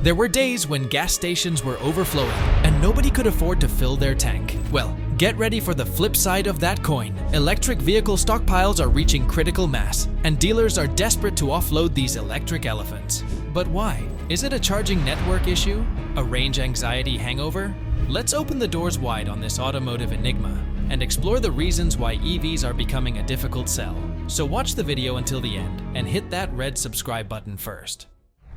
There were days when gas stations were overflowing and nobody could afford to fill their tank. Well, get ready for the flip side of that coin. Electric vehicle stockpiles are reaching critical mass, and dealers are desperate to offload these electric elephants. But why? Is it a charging network issue? A range anxiety hangover? Let's open the doors wide on this automotive enigma and explore the reasons why EVs are becoming a difficult sell. So watch the video until the end and hit that red subscribe button first.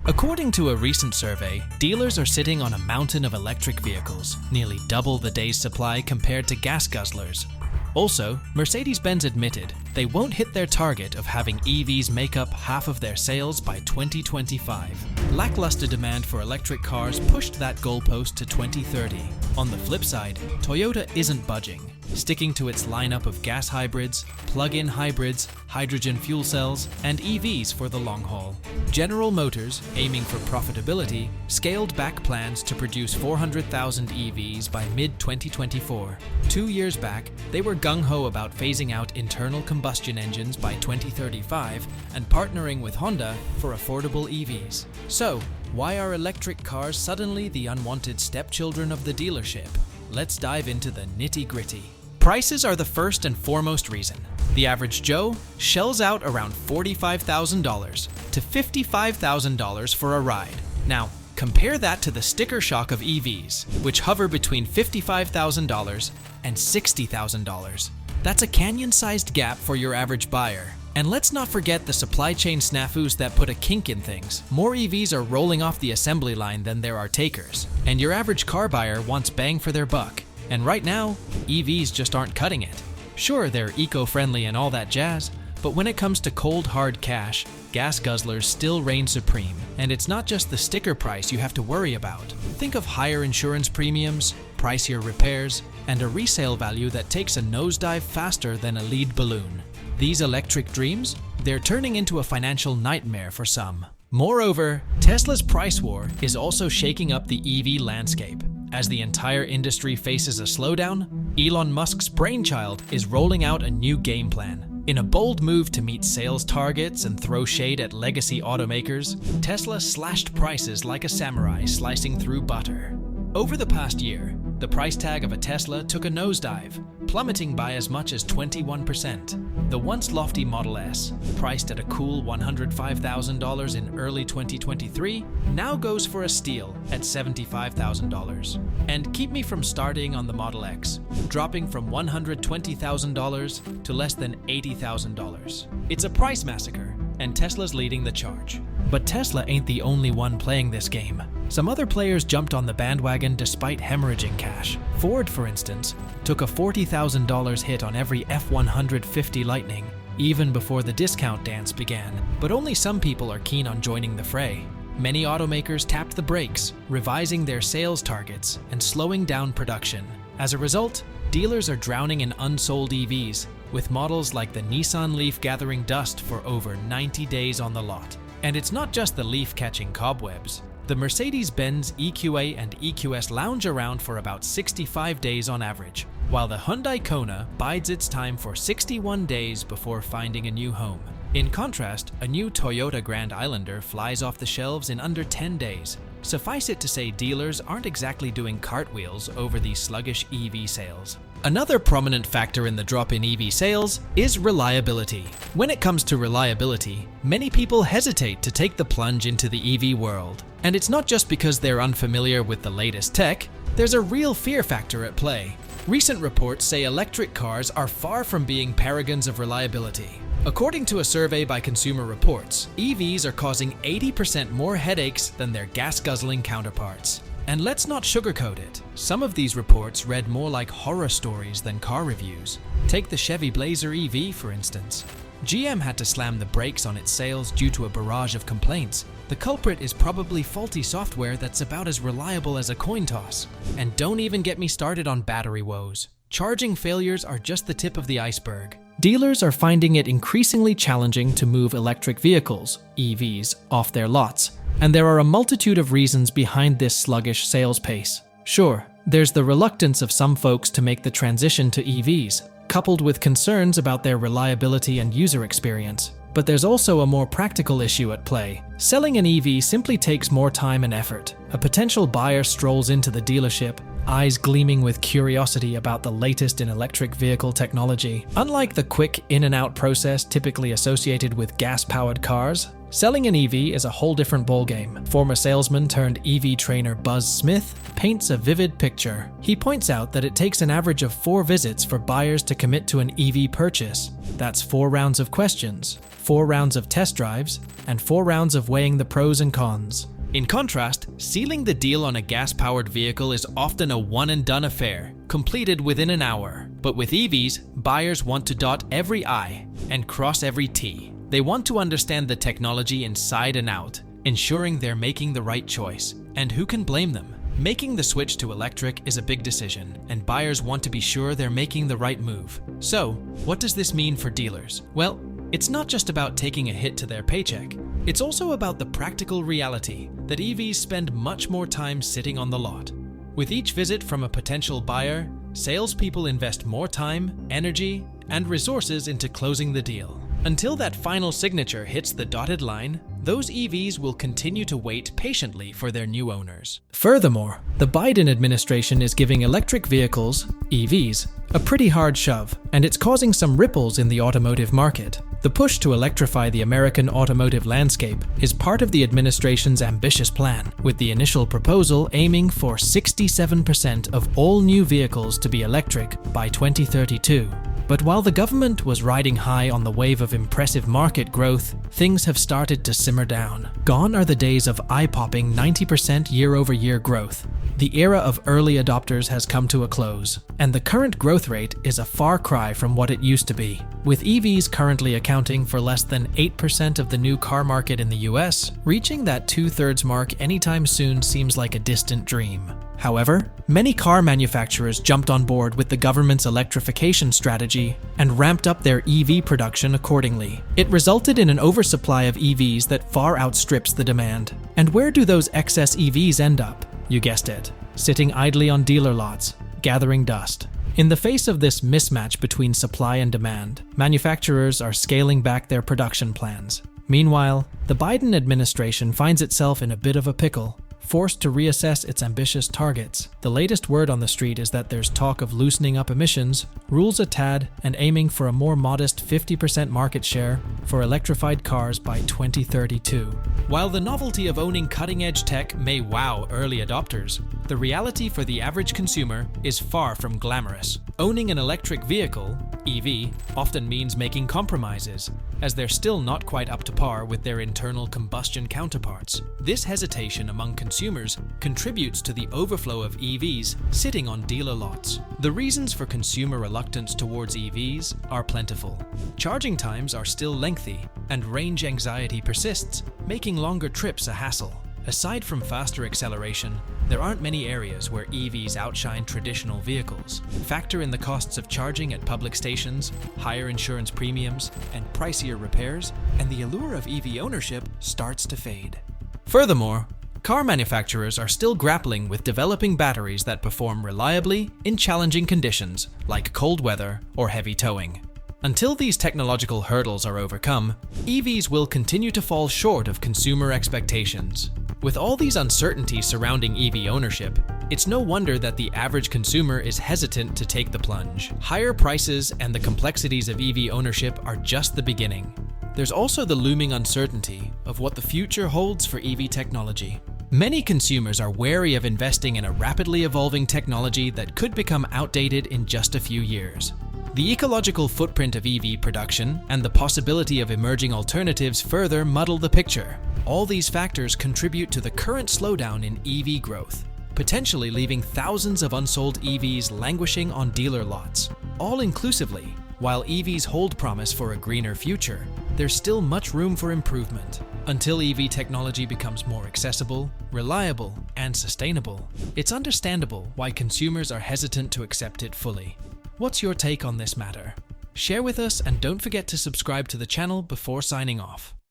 According to a recent survey, dealers are sitting on a mountain of electric vehicles, nearly double the day's supply compared to gas guzzlers. Also, Mercedes-Benz admitted they won't hit their target of having EVs make up half of their sales by 2025. Lackluster demand for electric cars pushed that goalpost to 2030. On the flip side, Toyota isn't budging, sticking to its lineup of gas hybrids, plug-in hybrids, hydrogen fuel cells, and EVs for the long haul. General Motors, aiming for profitability, scaled back plans to produce 400,000 EVs by mid-2024. 2 years back, they were gung-ho about phasing out internal combustion engines by 2035 and partnering with Honda for affordable EVs. So, why are electric cars suddenly the unwanted stepchildren of the dealership? Let's dive into the nitty-gritty. Prices are the first and foremost reason. The average Joe shells out around $45,000 to $55,000 for a ride. Now, compare that to the sticker shock of EVs, which hover between $55,000 and $60,000. That's a canyon-sized gap for your average buyer. And let's not forget the supply chain snafus that put a kink in things. More EVs are rolling off the assembly line than there are takers. And your average car buyer wants bang for their buck. And right now, EVs just aren't cutting it. Sure, they're eco-friendly and all that jazz, but when it comes to cold hard cash, gas guzzlers still reign supreme. And it's not just the sticker price you have to worry about. Think of higher insurance premiums, pricier repairs, and a resale value that takes a nosedive faster than a lead balloon. These electric dreams, they're turning into a financial nightmare for some. Moreover, Tesla's price war is also shaking up the EV landscape. As the entire industry faces a slowdown, Elon Musk's brainchild is rolling out a new game plan. In a bold move to meet sales targets and throw shade at legacy automakers, Tesla slashed prices like a samurai slicing through butter. Over the past year, the price tag of a Tesla took a nosedive, plummeting by as much as 21%. The once lofty Model S, priced at a cool $105,000 in early 2023, now goes for a steal at $75,000. And keep me from starting on the Model X, dropping from $120,000 to less than $80,000. It's a price massacre, and Tesla's leading the charge. But Tesla ain't the only one playing this game. Some other players jumped on the bandwagon despite hemorrhaging cash. Ford, for instance, took a $40,000 hit on every F-150 Lightning, even before the discount dance began. But only some people are keen on joining the fray. Many automakers tapped the brakes, revising their sales targets and slowing down production. As a result, dealers are drowning in unsold EVs, with models like the Nissan Leaf gathering dust for over 90 days on the lot. And it's not just the Leaf catching cobwebs. The Mercedes-Benz EQA and EQS lounge around for about 65 days on average, while the Hyundai Kona bides its time for 61 days before finding a new home. In contrast, a new Toyota Grand Islander flies off the shelves in under 10 days. Suffice it to say, dealers aren't exactly doing cartwheels over these sluggish EV sales. Another prominent factor in the drop in EV sales is reliability. When it comes to reliability, many people hesitate to take the plunge into the EV world. And it's not just because they're unfamiliar with the latest tech, there's a real fear factor at play. Recent reports say electric cars are far from being paragons of reliability. According to a survey by Consumer Reports, EVs are causing 80% more headaches than their gas-guzzling counterparts. And let's not sugarcoat it. Some of these reports read more like horror stories than car reviews. Take the Chevy Blazer EV, for instance. GM had to slam the brakes on its sales due to a barrage of complaints. The culprit is probably faulty software that's about as reliable as a coin toss. And don't even get me started on battery woes. Charging failures are just the tip of the iceberg. Dealers are finding it increasingly challenging to move electric vehicles, EVs, off their lots. And there are a multitude of reasons behind this sluggish sales pace. Sure, there's the reluctance of some folks to make the transition to EVs, coupled with concerns about their reliability and user experience. But there's also a more practical issue at play. Selling an EV simply takes more time and effort. A potential buyer strolls into the dealership, eyes gleaming with curiosity about the latest in electric vehicle technology. Unlike the quick in-and-out process typically associated with gas-powered cars, selling an EV is a whole different ballgame. Former salesman turned EV trainer Buzz Smith paints a vivid picture. He points out that it takes an average of 4 visits for buyers to commit to an EV purchase. That's 4 rounds of questions, 4 rounds of test drives, and 4 rounds of weighing the pros and cons. In contrast, sealing the deal on a gas-powered vehicle is often a one-and-done affair, completed within an hour. But with EVs, buyers want to dot every I and cross every T. They want to understand the technology inside and out, ensuring they're making the right choice. And who can blame them? Making the switch to electric is a big decision, and buyers want to be sure they're making the right move. So, what does this mean for dealers? Well, it's not just about taking a hit to their paycheck. It's also about the practical reality that EVs spend much more time sitting on the lot. With each visit from a potential buyer, salespeople invest more time, energy, and resources into closing the deal. Until that final signature hits the dotted line, those EVs will continue to wait patiently for their new owners. Furthermore, the Biden administration is giving electric vehicles, EVs, a pretty hard shove, and it's causing some ripples in the automotive market. The push to electrify the American automotive landscape is part of the administration's ambitious plan, with the initial proposal aiming for 67% of all new vehicles to be electric by 2032. But while the government was riding high on the wave of impressive market growth, things have started to simmer down. Gone are the days of eye-popping 90% year-over-year growth. The era of early adopters has come to a close, and the current growth rate is a far cry from what it used to be. With EVs currently accounting for less than 8% of the new car market in the US, reaching that 2/3 mark anytime soon seems like a distant dream. However, many car manufacturers jumped on board with the government's electrification strategy and ramped up their EV production accordingly. It resulted in an oversupply of EVs that far outstrips the demand. And where do those excess EVs end up? You guessed it, sitting idly on dealer lots, gathering dust. In the face of this mismatch between supply and demand, manufacturers are scaling back their production plans. Meanwhile, the Biden administration finds itself in a bit of a pickle, forced to reassess its ambitious targets. The latest word on the street is that there's talk of loosening up emissions, rules a tad, and aiming for a more modest 50% market share for electrified cars by 2032. While the novelty of owning cutting-edge tech may wow early adopters, the reality for the average consumer is far from glamorous. Owning an electric vehicle, EV, often means making compromises, as they're still not quite up to par with their internal combustion counterparts. This hesitation among consumers contributes to the overflow of EVs sitting on dealer lots. The reasons for consumer reluctance towards EVs are plentiful. Charging times are still lengthy, and range anxiety persists, making longer trips a hassle. Aside from faster acceleration, there aren't many areas where EVs outshine traditional vehicles. Factor in the costs of charging at public stations, higher insurance premiums, and pricier repairs, and the allure of EV ownership starts to fade. Furthermore, car manufacturers are still grappling with developing batteries that perform reliably in challenging conditions like cold weather or heavy towing. Until these technological hurdles are overcome, EVs will continue to fall short of consumer expectations. With all these uncertainties surrounding EV ownership, it's no wonder that the average consumer is hesitant to take the plunge. Higher prices and the complexities of EV ownership are just the beginning. There's also the looming uncertainty of what the future holds for EV technology. Many consumers are wary of investing in a rapidly evolving technology that could become outdated in just a few years. The ecological footprint of EV production and the possibility of emerging alternatives further muddle the picture. All these factors contribute to the current slowdown in EV growth, potentially leaving thousands of unsold EVs languishing on dealer lots. All inclusively, while EVs hold promise for a greener future, there's still much room for improvement. Until EV technology becomes more accessible, reliable, and sustainable, it's understandable why consumers are hesitant to accept it fully. What's your take on this matter? Share with us and don't forget to subscribe to the channel before signing off.